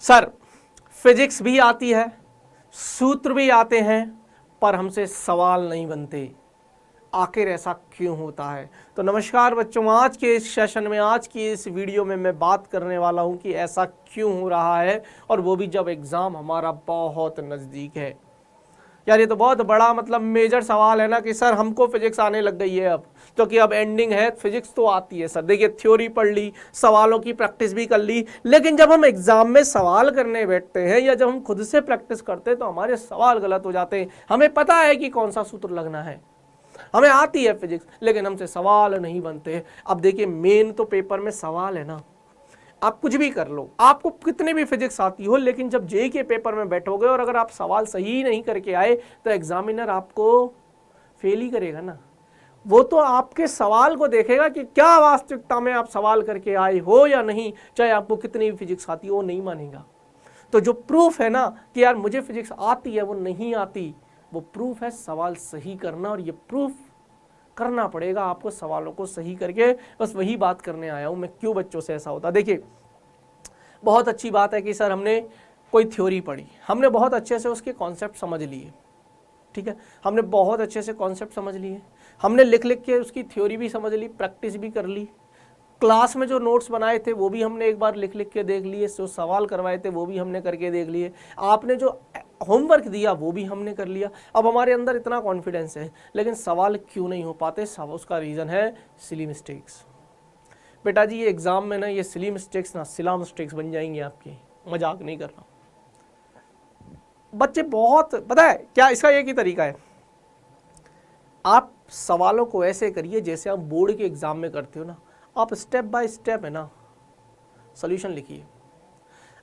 Sir physics भी आती है, सूत्र भी आते हैं, पर हमसे सवाल नहीं बनते, आखिर ऐसा क्यों होता है? तो नमस्कार बच्चों, आज के इस सेशन में, आज की इस वीडियो में मैं बात करने वाला हूं कि ऐसा क्यों हो रहा है, और वो भी जब एग्ज़ाम हमारा बहुत नज़दीक है। यार ये तो बहुत बड़ा मेजर सवाल है ना कि सर हमको फिजिक्स आने लग गई है अब, क्योंकि अब एंडिंग है। फिजिक्स तो आती है सर, देखिए थ्योरी पढ़ ली, सवालों की प्रैक्टिस भी कर ली, लेकिन जब हम एग्जाम में सवाल करने बैठते हैं या जब हम खुद से प्रैक्टिस करते हैं तो हमारे सवाल गलत हो जाते हैं। हमें पता है कि कौन सा सूत्र लगना है, हमें आती है फिजिक्स, लेकिन हमसे सवाल नहीं बनते। अब देखिए मेन तो पेपर में सवाल है ना। आप कुछ भी कर लो, आपको कितने भी फिजिक्स आती हो, लेकिन जब जेईई के पेपर में बैठोगे और अगर आप सवाल सही नहीं करके आए तो एग्जामिनर आपको फेल ही करेगा ना। वो तो आपके सवाल को देखेगा कि क्या वास्तविकता में आप सवाल करके आए हो या नहीं, चाहे आपको कितनी भी फिजिक्स आती हो, वो नहीं मानेगा। तो जो प्रूफ है ना कि यार मुझे फिजिक्स आती है वो नहीं आती, वो प्रूफ है सवाल सही करना, और ये प्रूफ करना पड़ेगा आपको सवालों को सही करके। बस वही बात करने आया हूं मैं, क्यों बच्चों से ऐसा होता। देखिए बहुत अच्छी बात है कि सर हमने कोई थ्योरी पढ़ी, हमने बहुत अच्छे से उसके कॉन्सेप्ट समझ लिए, ठीक है, हमने बहुत अच्छे से कॉन्सेप्ट समझ लिए, हमने लिख लिख के उसकी थ्योरी भी समझ ली, प्रैक्टिस भी कर ली, क्लास में जो नोट्स बनाए थे वो भी हमने एक बार लिख लिख के देख लिए, जो सवाल करवाए थे वो भी हमने करके देख लिए, आपने जो होमवर्क दिया वो भी हमने कर लिया। अब हमारे अंदर इतना कॉन्फिडेंस है, लेकिन सवाल क्यों नहीं हो पाते? सब उसका रीज़न है सिली मिस्टेक्स। बेटा जी ये एग्ज़ाम में ना ये सिली मिस्टेक्स ना सिला मिस्टेक्स बन जाएंगे आपकी, मजाक नहीं कर रहा। बच्चे बहुत, पता है क्या इसका एक ही तरीका है, आप सवालों को ऐसे करिए जैसे आप बोर्ड के एग्ज़ाम में करते हो ना। आप स्टेप बाय स्टेप है ना सॉल्यूशन लिखिए।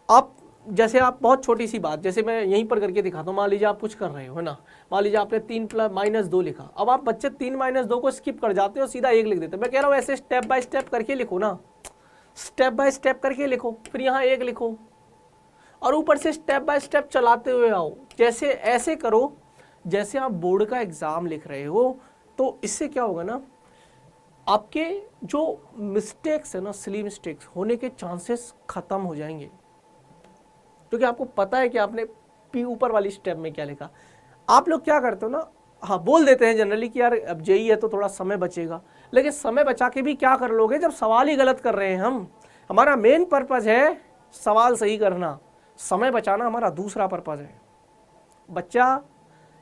आप जैसे आप बहुत छोटी सी बात, जैसे मैं यहीं पर करके दिखाता हूँ। मान लीजिए आप कुछ कर रहे हो है ना, मान लीजिए आपने 3+-2 लिखा। अब आप बच्चे 3-2 को स्किप कर जाते हो, सीधा 1 लिख देते हो। मैं कह रहा हूँ ऐसे स्टेप बाय स्टेप करके लिखो ना, स्टेप बाय स्टेप करके लिखो, फिर यहाँ 1 लिखो और ऊपर से स्टेप बाय स्टेप चलाते हुए आओ। जैसे ऐसे करो जैसे आप बोर्ड का एग्ज़ाम लिख रहे हो। तो इससे क्या होगा ना, आपके जो मिस्टेक्स है ना, सिली मिस्टेक्स होने के चांसेस खत्म हो जाएंगे, क्योंकि आपको पता है कि आपने पी ऊपर वाली स्टेप में क्या लिखा। आप लोग क्या करते हो ना, हाँ बोल देते हैं जनरली कि यार अब जेईई है तो थोड़ा समय बचेगा, लेकिन समय बचा के भी क्या कर लोगे जब सवाल ही गलत कर रहे हैं हम। हमारा मेन पर्पज़ है सवाल सही करना, समय बचाना हमारा दूसरा पर्पज़ है। बच्चा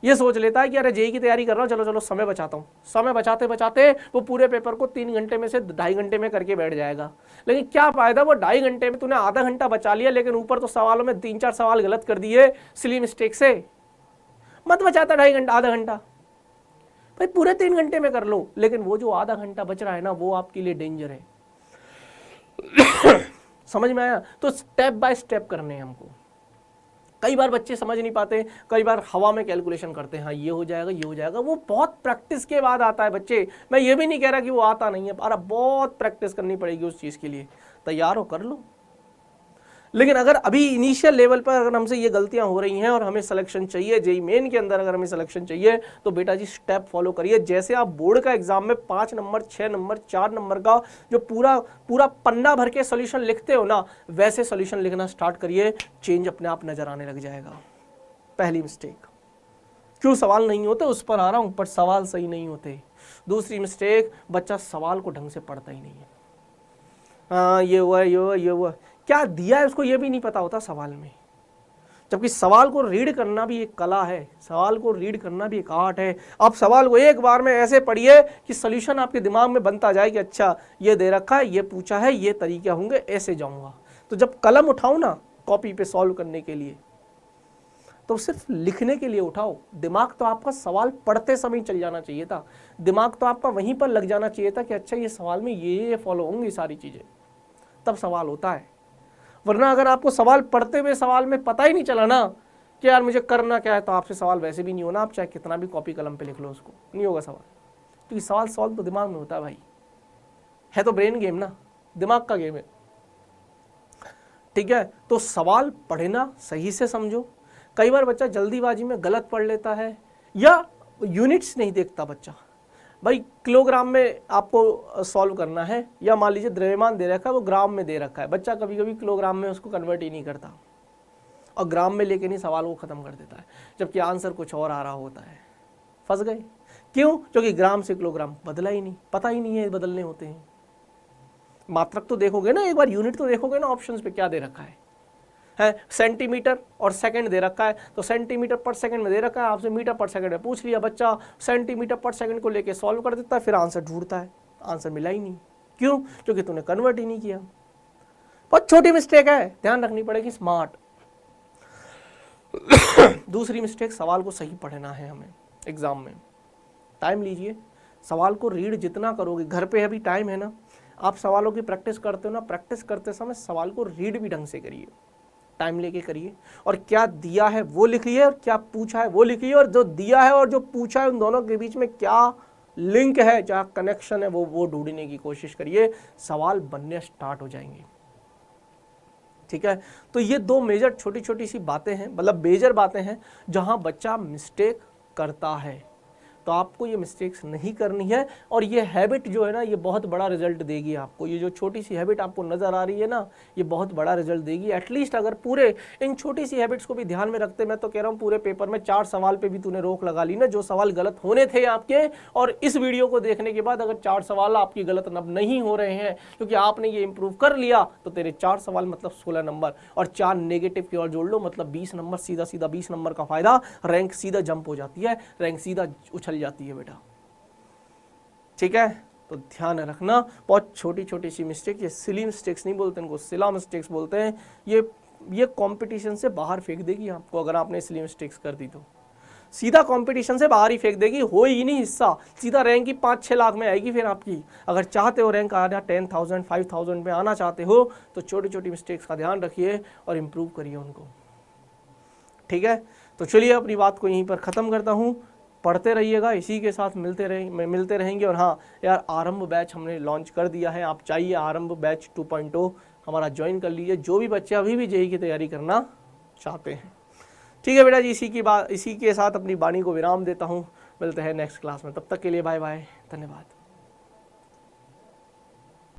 ये सोच लेता है कि अरे जेईई की तैयारी कर रहा हूँ, चलो चलो समय बचाता हूँ। समय बचाते बचाते वो पूरे पेपर को 3 घंटे में से 2.5 घंटे में करके बैठ जाएगा। लेकिन क्या फ़ायदा, वो 2.5 घंटे में तूने आधा घंटा बचा लिया, लेकिन ऊपर तो सवालों में 3-4 सवाल गलत कर दिए सिली मिस्टेक से। मत बचाता 2.5 घंटा, आधा घंटा भाई पूरे 3 घंटे में कर लो, लेकिन वो जो आधा घंटा बच रहा है ना वो आपके लिए डेंजर है। समझ में आया? तो स्टेप बाय स्टेप करने हैं हमको। कई बार बच्चे समझ नहीं पाते, कई बार हवा में कैलकुलेशन करते हैं, हाँ ये हो जाएगा ये हो जाएगा। वो बहुत प्रैक्टिस के बाद आता है बच्चे। मैं ये भी नहीं कह रहा कि वो आता नहीं है, पर बहुत प्रैक्टिस करनी पड़ेगी उस चीज़ के लिए। तैयार हो, कर लो। लेकिन अगर अभी इनिशियल लेवल पर अगर हमसे ये गलतियां हो रही हैं और हमें सिलेक्शन चाहिए, जेईई मेन के अंदर अगर हमें सिलेक्शन चाहिए, तो बेटा जी स्टेप फॉलो करिए। जैसे आप बोर्ड का एग्जाम में 5 नंबर 6 नंबर 4 नंबर का जो पूरा पन्ना भर के सोल्यूशन लिखते हो ना, वैसे सोल्यूशन लिखना स्टार्ट करिए, चेंज अपने आप नजर आने लग जाएगा। पहली मिस्टेक, क्यों सवाल नहीं होते उस पर आ रहा हूं, पर सवाल सही नहीं होते। दूसरी मिस्टेक, बच्चा सवाल को ढंग से पढ़ता ही नहीं है। हाँ ये हुआ ये हुआ ये हुआ, क्या दिया है उसको ये भी नहीं पता होता सवाल में। जबकि सवाल को रीड करना भी एक कला है, सवाल को रीड करना भी एक आर्ट है। आप सवाल को एक बार में ऐसे पढ़िए कि सॉल्यूशन आपके दिमाग में बनता जाए कि अच्छा ये दे रखा है, ये पूछा है, ये तरीके होंगे, ऐसे जाऊंगा। तो जब कलम उठाओ ना कॉपी पे सॉल्व करने के लिए, तो सिर्फ लिखने के लिए उठाओ। दिमाग तो आपका सवाल पढ़ते समय चल जाना चाहिए था, दिमाग तो आपका वहीं पर लग जाना चाहिए था कि अच्छा ये सवाल में ये फॉलो होंगी सारी चीज़ें, तब सवाल होता है। वरना अगर आपको सवाल पढ़ते हुए सवाल में पता ही नहीं चला ना कि यार मुझे करना क्या है, तो आपसे सवाल वैसे भी नहीं होना, आप चाहे कितना भी कॉपी कलम पे लिख लो उसको, नहीं होगा सवाल। क्योंकि सवाल सॉल्व तो दिमाग में होता है भाई, है तो ब्रेन गेम ना, दिमाग का गेम है, ठीक है। तो सवाल पढ़ना सही से समझो। कई बार बच्चा जल्दीबाजी में गलत पढ़ लेता है या यूनिट्स नहीं देखता बच्चा। भाई किलोग्राम में आपको सॉल्व करना है, या मान लीजिए द्रव्यमान दे रखा है वो ग्राम में दे रखा है, बच्चा कभी कभी किलोग्राम में उसको कन्वर्ट ही नहीं करता। और ग्राम में लेके नहीं सवाल को ख़त्म कर देता है, जबकि आंसर कुछ और आ रहा होता है। फंस गए। क्यों? क्योंकि ग्राम से किलोग्राम बदला ही नहीं, पता ही नहीं है बदलने होते हैं। मात्रक तो देखोगे ना, एक बार यूनिट तो देखोगे ना, ऑप्शंस पे क्या दे रखा है सेंटीमीटर और सेकंड दे रखा है, तो सेंटीमीटर पर सेकंड में दे रखा है, आपसे मीटर पर सेकंड में पूछ लिया, बच्चा सेंटीमीटर पर सेकंड को लेके सॉल्व कर देता है, फिर आंसर ढूंढता है, आंसर मिला ही नहीं। क्यों? क्योंकि तूने कन्वर्ट ही नहीं किया। बहुत छोटी मिस्टेक है, ध्यान रखनी पड़ेगी, स्मार्ट। दूसरी मिस्टेक, सवाल को सही पढ़ना है हमें एग्जाम में। टाइम लीजिए, सवाल को रीड जितना करोगे, घर पे अभी टाइम है ना, आप सवालों की प्रैक्टिस करते हो ना, प्रैक्टिस करते समय सवाल को रीड भी ढंग से करिए, टाइम लेके करिए, और क्या दिया है वो लिखिए और क्या पूछा है वो लिखिए, और जो दिया है और जो पूछा है उन दोनों के बीच में क्या लिंक है, जहाँ कनेक्शन है वो ढूंढने की कोशिश करिए, सवाल बनने स्टार्ट हो जाएंगे। ठीक है, तो ये दो मेजर छोटी छोटी सी बातें हैं, मतलब मेजर बातें हैं जहां बच्चा मिस्टेक करता है, तो आपको ये मिस्टेक्स नहीं करनी है। और ये हैबिट जो है ना, ये बहुत बड़ा रिजल्ट देगी आपको। ये जो छोटी सी हैबिट आपको नज़र आ रही है ना, ये बहुत बड़ा रिजल्ट देगी। एटलीस्ट अगर पूरे इन छोटी सी हैबिट्स को भी ध्यान में रखते, मैं तो कह रहा हूँ पूरे पेपर में 4 सवाल पे भी तूने रोक लगा ली ना, जो सवाल गलत होने थे आपके, और इस वीडियो को देखने के बाद अगर 4 सवाल आपकी गलत अब नहीं हो रहे हैं क्योंकि आपने ये इंप्रूव कर लिया, तो तेरे 4 सवाल मतलब 16 नंबर, और 4 नेगेटिव की ओर जोड़ लो मतलब 20 नंबर, सीधा सीधा 20 नंबर का फायदा, रैंक सीधा जंप हो जाती है, रैंक सीधा उछल जाती है बेटा। ठीक है, तो ध्यान रखना, बहुत छोटी छोटी सी मिस्टेक, ये सिली मिस्टेक्स नहीं बोलते, इनको सिला मिस्टेक्स बोलते हैं। ये कंपटीशन से बाहर फेंक देगी आपको, अगर आपने सिली मिस्टेक्स कर दी तो सीधा कंपटीशन से बाहर ही फेंक देगी, हो ही नहीं हिस्सा, सीधा रैंक ही 5-6 लाख में आएगी फिर आपकी। अगर चाहते हो रैंक आना 10,000 5,000 में आना चाहते हो, तो छोटी छोटी मिस्टेक्स का ध्यान रखिए और इम्प्रूव करिए उनको। ठीक है, तो चलिए अपनी बात को यहीं पर ख़त्म करता हूँ। पढ़ते रहिएगा, इसी के साथ मिलते रहेंगे। और हाँ यार, आरंभ बैच हमने लॉन्च कर दिया है, आप चाहिए आरंभ बैच 2.0 हमारा ज्वाइन कर लीजिए, जो भी बच्चे अभी भी जेईई की तैयारी करना चाहते हैं। ठीक है बेटा जी, इसी के साथ अपनी वाणी को विराम देता हूँ। मिलते हैं नेक्स्ट क्लास में, तब तक के लिए बाय बाय, धन्यवाद।